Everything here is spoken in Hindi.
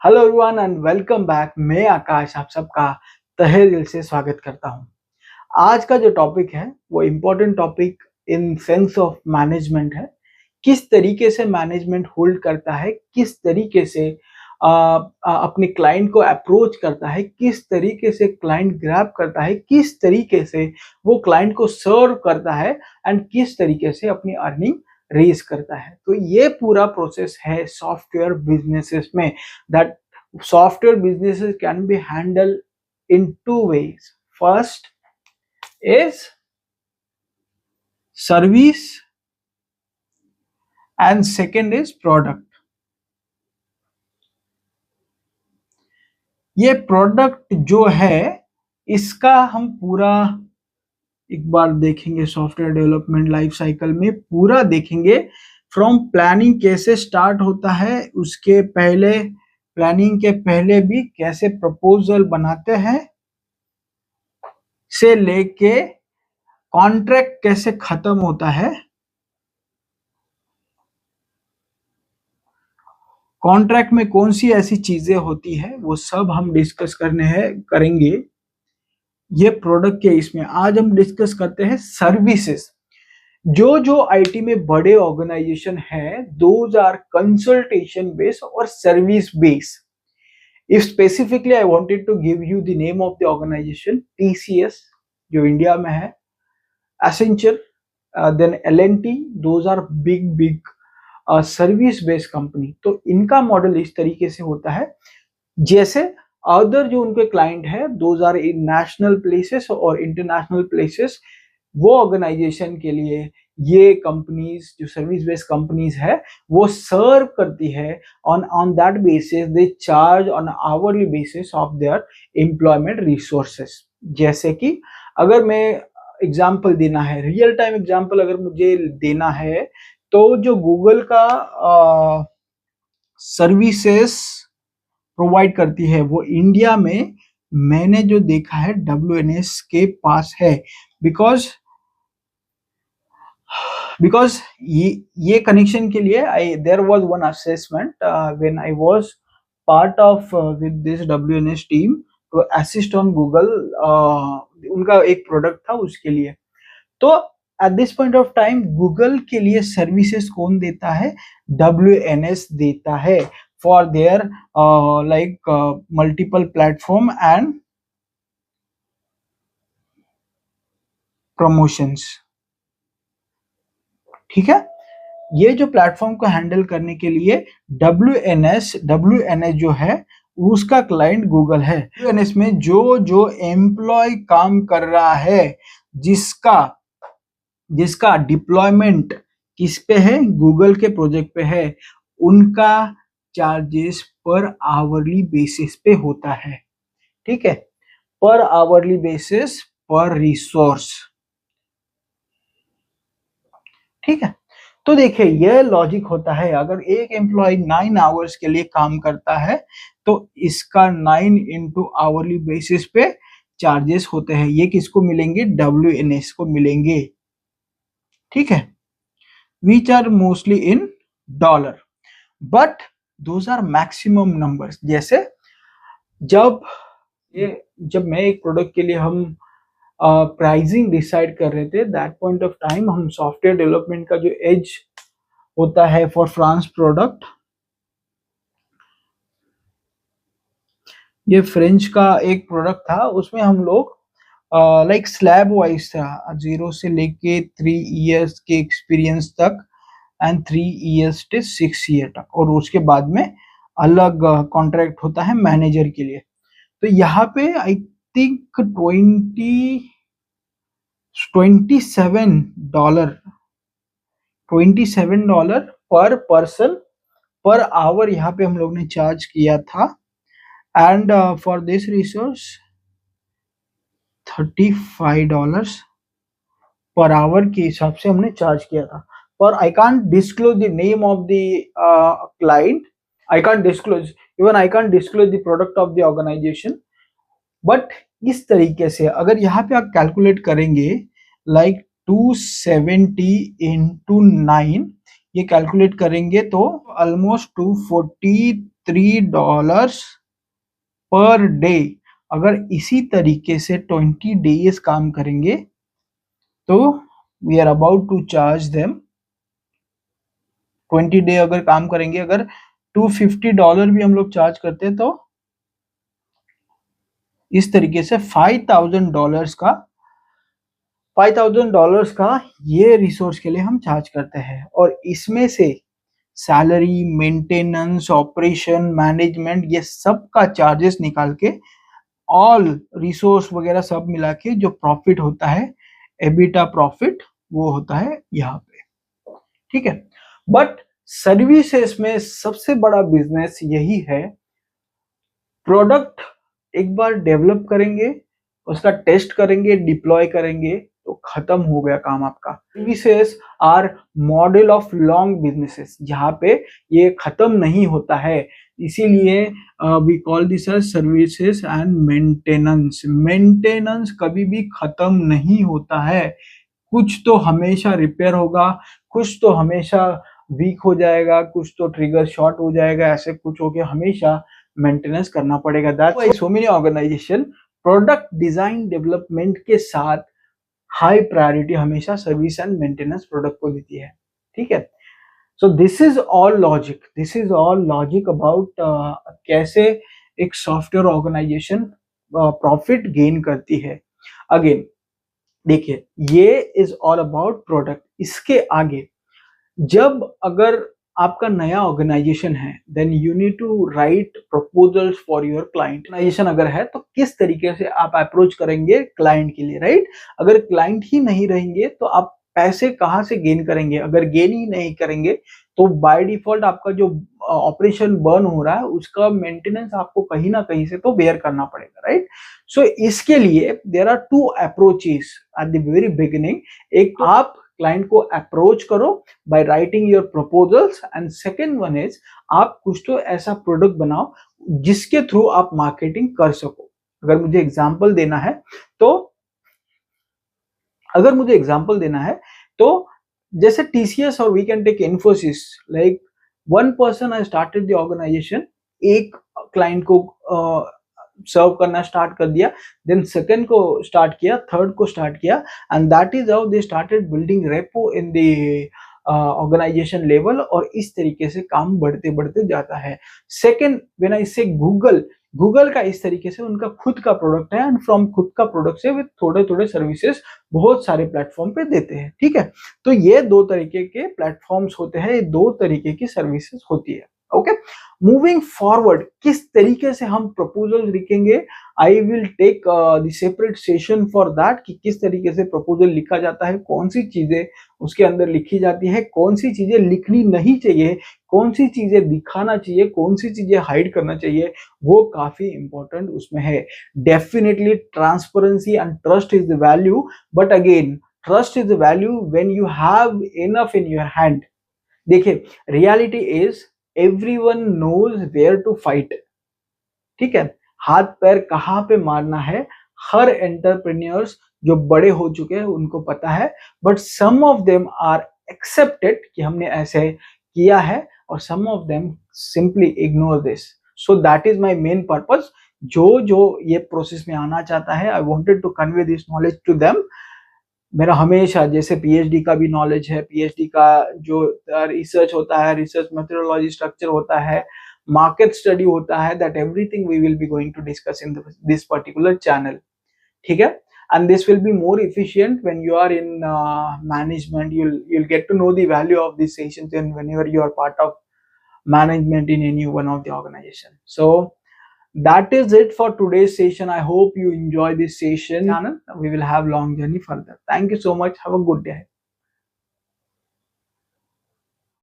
Hello everyone and welcome back. मैं आकाश आप सबका तहे दिल से स्वागत करता हूं। आज का जो टॉपिक है वो important topic in sense of management है। किस तरीके से मैनेजमेंट होल्ड करता है, किस तरीके से अपने क्लाइंट को अप्रोच करता है, किस तरीके से क्लाइंट ग्रैब करता है, किस तरीके से वो क्लाइंट को सर्व करता है एंड किस तरीके से अपनी अर्निंग रेज करता है। तो ये पूरा प्रोसेस है सॉफ्टवेयर बिजनेसेस में। That software businesses can be handle in two ways. First is service and second is product. ये प्रोडक्ट जो है इसका हम पूरा एक बार देखेंगे। सॉफ्टवेयर डेवलपमेंट लाइफ साइकिल में पूरा देखेंगे। फ्रॉम प्लानिंग कैसे स्टार्ट होता है, उसके पहले प्लानिंग के पहले भी कैसे प्रपोजल बनाते हैं से लेके कॉन्ट्रैक्ट कैसे खत्म होता है, कॉन्ट्रैक्ट में कौन सी ऐसी चीजें होती है, वो सब हम डिस्कस करेंगे ये प्रोडक्ट के इसमें। आज हम डिस्कस करते हैं सर्विसेज। जो आईटी में बड़े ऑर्गेनाइजेशन है, दोज आर कंसल्टेशन बेस्ड और service based. If specifically I wanted to give you the name of the organization, TCS जो इंडिया में है, Accenture, then LNT, those are big service based company. तो इनका मॉडल इस तरीके से होता है जैसे अदर जो उनके क्लाइंट है those are in national places और इंटरनेशनल प्लेसेस। वो ऑर्गेनाइजेशन के लिए ये कंपनीज जो सर्विस बेस्ड कंपनीज है वो सर्व करती है। On that basis they charge on hourly basis of their employment resources. जैसे कि अगर मैं एग्जाम्पल देना है, रियल टाइम एग्जाम्पल अगर मुझे देना है, तो जो गूगल का सर्विसेस प्रोवाइड करती है वो इंडिया में मैंने जो देखा है WNS के पास है। बिकॉज ये कनेक्शन के लिए there was one assessment when I was part of with this WNS team to assist on Google. उनका एक प्रोडक्ट था उसके लिए। तो at this point of time Google के लिए सर्विसेज कौन देता है? WNS देता है for their like multiple platform and promotions. ठीक है, ये जो प्लेटफॉर्म को हैंडल करने के लिए WNS जो है उसका क्लाइंट गूगल है। WNS में जो एम्प्लॉय काम कर रहा है, जिसका डिप्लॉयमेंट किस पे है, गूगल के प्रोजेक्ट पे है, उनका चार्जेस पर आवरली बेसिस पे होता है। ठीक है, पर आवरली बेसिस पर रिसोर्स। ठीक है, तो देखिए यह लॉजिक होता है। अगर एक एम्प्लॉय 9 आवर्स के लिए काम करता है तो इसका 9 इंटू आवरली बेसिस पे चार्जेस होते हैं। ये किसको मिलेंगे? WNS को मिलेंगे। ठीक है, which are mostly in dollar but those are maximum numbers। जैसे जब मैं एक प्रोडक्ट के लिए हम प्राइसिंग डिसाइड कर रहे थे, दैट पॉइंट ऑफ टाइम हम सॉफ्टवेयर डेवलपमेंट का जो एज होता है फॉर फ्रांस प्रोडक्ट, ये फ्रेंच का एक प्रोडक्ट था, उसमें हम लोग लाइक स्लैब वाइज था, 0 से लेके 3 इयर्स के एक्सपीरियंस तक एंड 3 इयर्स से 6 ईयर तक, और उसके बाद में अलग कॉन्ट्रैक्ट होता है मैनेजर के लिए। तो यहाँ पे आई थिंक $27 पर पर्सन पर आवर यहाँ पे हम लोग ने चार्ज किया था। And for this resource $35 per hour के हिसाब से हमने चार्ज किया था। पर I can't disclose the name of the client, I can't disclose the product of the organization, but इस तरीके से अगर यहाँ पे आप कैलकुलेट करेंगे लाइक 270 इंटू 9, ये कैलकुलेट करेंगे तो ऑलमोस्ट 243 $23 पर डे, अगर इसी तरीके से 20 डेज काम करेंगे तो we are about to charge them 20 day अगर काम करेंगे, अगर $250 भी हम लोग चार्ज करते हैं तो इस तरीके से $5,000 का ये रिसोर्स के लिए हम चार्ज करते हैं। और इसमें से सैलरी, मेंटेनेंस, ऑपरेशन, मैनेजमेंट, ये सब का चार्जेस निकाल के ऑल रिसोर्स वगैरह सब मिला के जो प्रॉफिट होता है, एबिटा प्रॉफिट, वो होता है यहाँ पे, ठीक है। बट सर्विसेज में सबसे बड़ा बिजनेस यही है, प्रोडक्ट एक बार डेवलप करेंगे, उसका टेस्ट करेंगे, डिप्लॉय करेंगे तो खत्म हो गया काम आपका। Services are model of long businesses, जहाँ पे ये खत्म नहीं होता है, इसीलिए we call this as services and maintenance. Maintenance कभी भी खत्म नहीं होता है, कुछ तो हमेशा रिपेयर होगा, कुछ तो हमेशा वीक हो जाएगा, कुछ तो ट्रिगर शॉर्ट हो जाएगा, ऐसे कुछ हो के हमेशा मेंटेनेंस करना पड़ेगा। That's why so many organization product design development के साथ हाई प्रायोरिटी हमेशा सर्विस एंड मेंटेनेंस प्रोडक्ट को देती है, ठीक है। So this is all logic about कैसे एक सॉफ्टवेयर ऑर्गेनाइजेशन प्रॉफिट गेन करती है। अगेन देखिए, ये इज ऑल अबाउट प्रोडक्ट। इसके आगे जब अगर आपका नया ऑर्गेनाइजेशन है, then you need to write proposals for your client. Organization अगर है तो किस तरीके से आप अप्रोच करेंगे क्लाइंट के लिए, राइट? अगर क्लाइंट ही नहीं रहेंगे तो आप पैसे कहाँ से गेन करेंगे? अगर गेन ही नहीं करेंगे तो बाय डिफॉल्ट आपका जो ऑपरेशन बर्न हो रहा है उसका मेंटेनेंस आपको कहीं ना कहीं से तो बेयर करना पड़ेगा, राइट? सो इसके लिए there are two approaches at the very beginning. एक तो आप क्लाइंट को अप्रोच करो by writing your proposals, and second one is आप कुछ तो ऐसा प्रोडक्ट बनाओ जिसके थ्रू आप मार्केटिंग कर सको। अगर मुझे एग्जांपल देना है तो जैसे टीसीएस और we can take Infosys, like one person has started the organization, एक क्लाइंट को सर्व करना स्टार्ट कर दिया, देन सेकंड को स्टार्ट किया, थर्ड को स्टार्ट किया, and that is how they started building repo in the organization level. और इस तरीके से काम बढ़ते बढ़ते जाता है। सेकंड, व्हेन आई से गूगल का इस तरीके से उनका खुद का प्रोडक्ट है, एंड फ्रॉम खुद का प्रोडक्ट से वे थोड़े थोड़े सर्विसेज बहुत सारे प्लेटफॉर्म पे देते हैं, ठीक है। तो ये दो तरीके के प्लेटफॉर्म्स होते हैं, ये दो तरीके की सर्विसेज होती है, ओके। मूविंग फॉरवर्ड किस तरीके से हम प्रपोजल लिखेंगे, I will take the separate session for that, कि किस तरीके से प्रपोजल लिखा जाता है, कौन सी चीजें उसके अंदर लिखी जाती है, कौन सी चीजें लिखनी नहीं चाहिए, कौन सी चीजें दिखाना चाहिए, कौन सी चीजें हाइड करना चाहिए, वो काफी इंपॉर्टेंट उसमें है। Definitely transparency and trust is the value, but again trust is the value when you have enough in your hand. देखिए, reality is everyone knows where to fight, ठीक है, हाथ पैर कहाँ पे मारना है, हर एंटरप्रेन्योर्स जो बड़े हो चुके हैं उनको पता है, but some of them are accepted कि हमने ऐसे किया है, और some of them simply ignore this. So that is my main purpose. जो ये प्रोसेस में आना चाहता है, I wanted to convey this knowledge to them. मेरा हमेशा, जैसे पीएचडी का भी नॉलेज है, पीएचडी का जो रिसर्च होता है, रिसर्च मेथोडोलॉजी स्ट्रक्चर होता है, मार्केट स्टडी होता है, that everything we will be going to discuss in this particular channel, ठीक है। And this will be more efficient when you are in management. You'll get to know the value of these sessions and whenever you are part of management in any one of the organization. So that is it for today's session. I hope you enjoy this session. We will have long journey further. Thank you so much. Have a good day.